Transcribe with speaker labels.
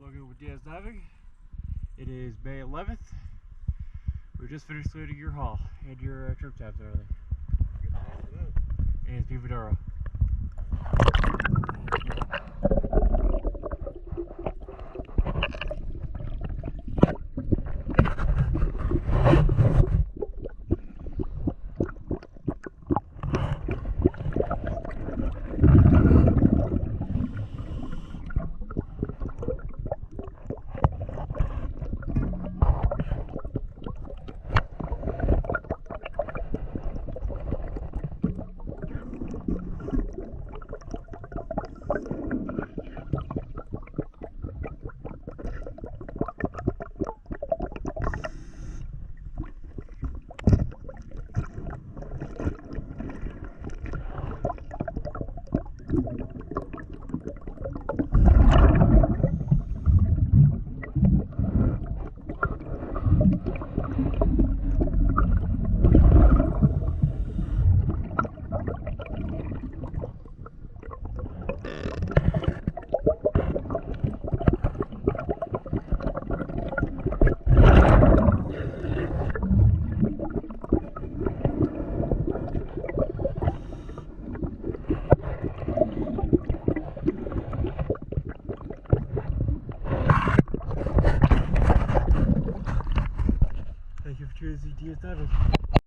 Speaker 1: Logan with DS Diving. It is May 11th. We just finished loading your haul and your trip tabs and everything. And it's Bevadoro. Thank you for choosing DS Diving.